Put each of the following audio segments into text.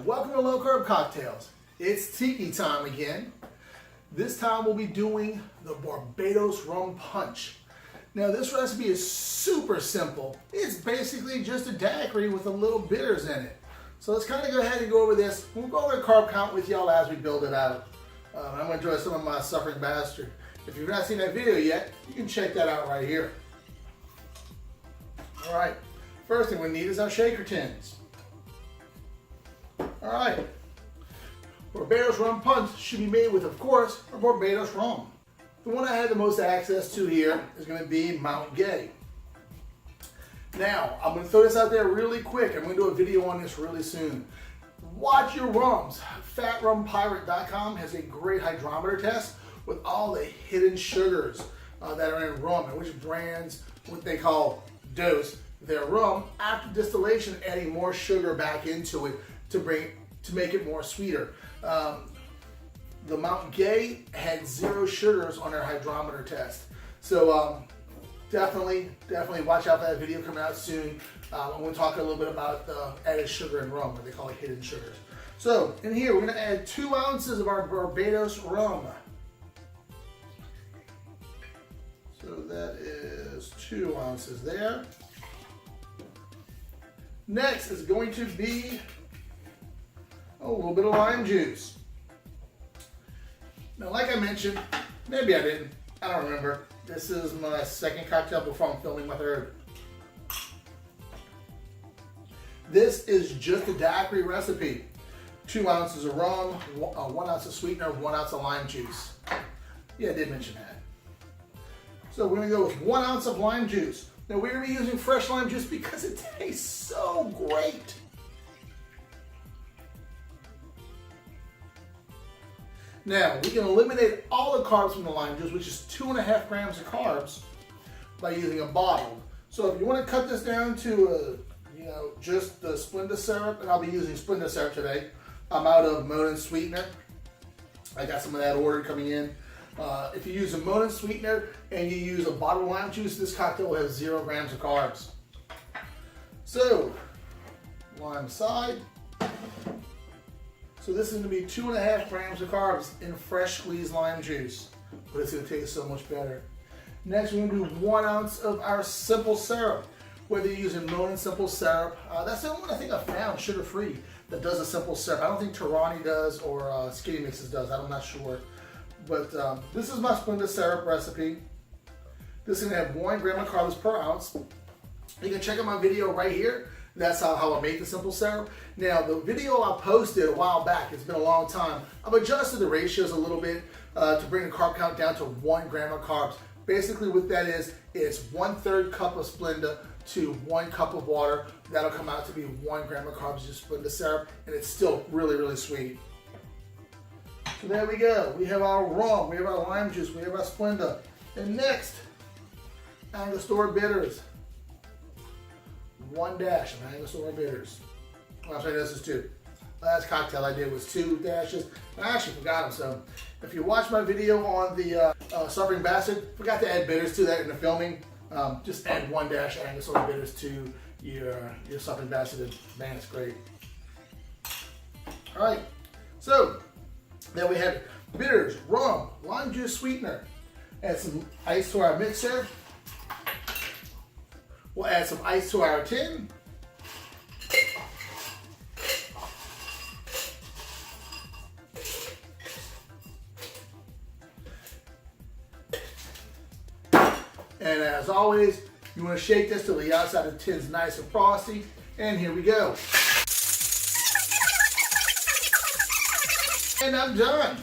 welcome to Low Carb Cocktails. It's tiki time again. This time we'll be doing the Barbados Rum Punch. Now this recipe is super simple. It's basically just a daiquiri with a little bitters in it. So let's kind of go ahead and go over this. We'll go over the carb count with y'all as we build it out. I'm going to enjoy some of my Suffering Bastard. If you've not seen that video yet, you can check that out right here. Alright, first thing we need is our shaker tins. Alright, Barbados Rum Punch should be made with, of course, a Barbados rum. The one I had the most access to here is going to be Mount Gay. Now, I'm going to throw this out there really quick. I'm going to do a video on this really soon. Watch your rums. FatRumPirate.com has a great hydrometer test with all the hidden sugars that are in rum and which brands, what they call dose their rum after distillation, adding more sugar back into it to make it more sweeter. The Mount Gay had 0 sugars on their hydrometer test. So definitely watch out for that video coming out soon. I'm going to talk a little bit about the added sugar in rum, what they call it hidden sugars. So in here, we're going to add 2 ounces of our Barbados rum. So that is 2 ounces there. Next is going to be a little bit of lime juice. Now, like I mentioned, maybe I didn't, I don't remember. This is my second cocktail before I'm filming my third. This is just a daiquiri recipe. 2 ounces of rum, 1 ounce of sweetener, 1 ounce of lime juice. Yeah, I did mention that. So we're gonna go with 1 ounce of lime juice. Now we're gonna be using fresh lime juice because it tastes so great. Now, we can eliminate all the carbs from the lime juice, which is 2.5 grams of carbs, by using a bottle. So if you want to cut this down to, just the Splenda syrup, and I'll be using Splenda syrup today. I'm out of Monin sweetener. I got some of that ordered coming in. If you use a Monin sweetener and you use a bottle of lime juice, this cocktail will have 0 grams of carbs. So, lime aside. So this is going to be 2.5 grams of carbs in fresh squeezed lime juice, but it's going to taste so much better. Next, we're going to do 1 ounce of our simple syrup. Whether you're using Monin simple syrup, that's the only one I think I found sugar-free that does a simple syrup. I don't think Tarani does or Skinny Mixes does. I'm not sure. But this is my Splenda syrup recipe. This is going to have 1 gram of carbs per ounce. You can check out my video right here. That's how I make the simple syrup. Now, the video I posted a while back, it's been a long time, I've adjusted the ratios a little bit to bring the carb count down to 1 gram of carbs. Basically what that is, it's 1/3 cup of Splenda to 1 cup of water. That'll come out to be 1 gram of carbs just Splenda syrup, and it's still really, really sweet. So there we go. We have our rum, we have our lime juice, we have our Splenda. And next, Angostura bitters. 1 dash of Angostura bitters. Well, I'm sorry, this is 2. Last cocktail I did was 2 dashes. I actually forgot them, so if you watch my video on the Suffering Bastard, forgot to add bitters to that in the filming, just add 1 dash of Angostura bitters to your Suffering Bastard, and man, it's great. Alright, so then we have bitters, rum, lime juice sweetener. Add some ice to our mixer. We'll add some ice to our tin. And as always, you want to shake this till the outside of the tin's nice and frosty. And here we go. And I'm done.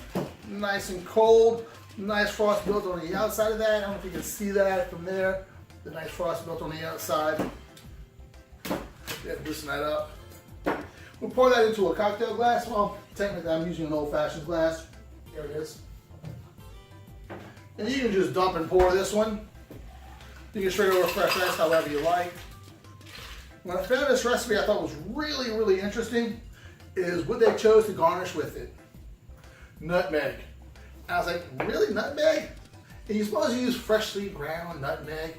Nice and cold. Nice frost built on the outside of that. I don't know if you can see that from there. The nice frost built on the outside. Loosen that up. We'll pour that into a cocktail glass. Well, technically I'm using an old-fashioned glass. There it is. And you can just dump and pour this one. You can straight over fresh ice however you like. When I found this recipe I thought was really, really interesting is what they chose to garnish with it. Nutmeg. And I was like, really, nutmeg? And you're supposed to use freshly ground nutmeg.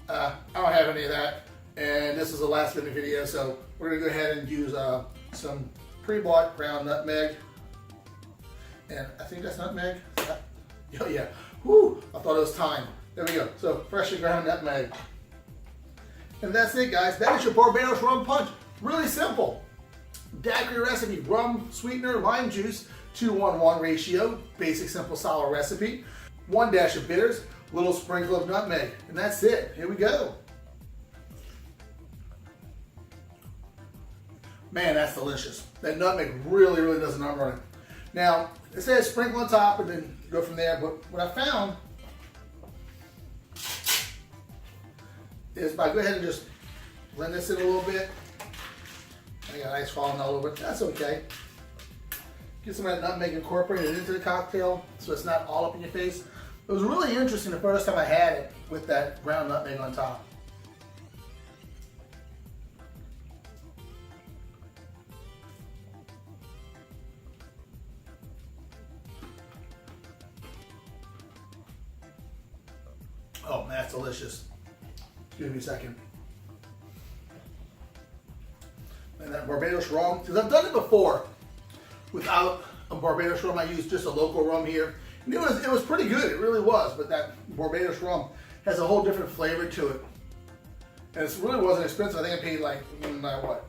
I don't have any of that, and this is a last minute video, so we're gonna go ahead and use some pre-bought ground nutmeg. And I think that's nutmeg. Oh yeah. Whoo! I thought it was thyme. There we go. So freshly ground nutmeg. And that's it, guys. That is your Barbados rum punch. Really simple. Daiquiri recipe: rum, sweetener, lime juice, 2-1-1 ratio. Basic, simple, sour recipe. 1 dash of bitters, little sprinkle of nutmeg, and that's it. Here we go. Man, that's delicious. That nutmeg really, really does a number on it. Now, it says sprinkle on top and then go from there, but what I found is by go ahead and just blend this in a little bit. I got ice falling all over it. That's okay. Get some of that nutmeg incorporated into the cocktail so it's not all up in your face. It was really interesting the first time I had it with that ground nutmeg on top. Oh, man, that's delicious. Excuse me a second. And that Barbados rum, because I've done it before without a Barbados rum. I used just a local rum here. And it was pretty good, it really was, but that Barbados rum has a whole different flavor to it. And it really wasn't expensive. I think I paid like, what,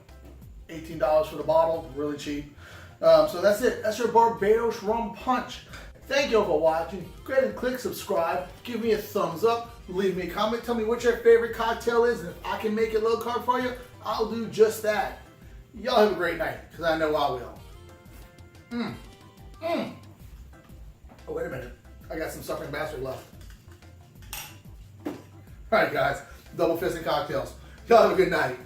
$18 for the bottle, really cheap. So that's it, that's your Barbados rum punch. Thank you all for watching. Go ahead and click subscribe, give me a thumbs up, leave me a comment, tell me what your favorite cocktail is, and if I can make it low carb for you, I'll do just that. Y'all have a great night, because I know I will. Oh, wait a minute. I got some suffering bastard left. All right, guys. Double fisting cocktails. Y'all have a good night.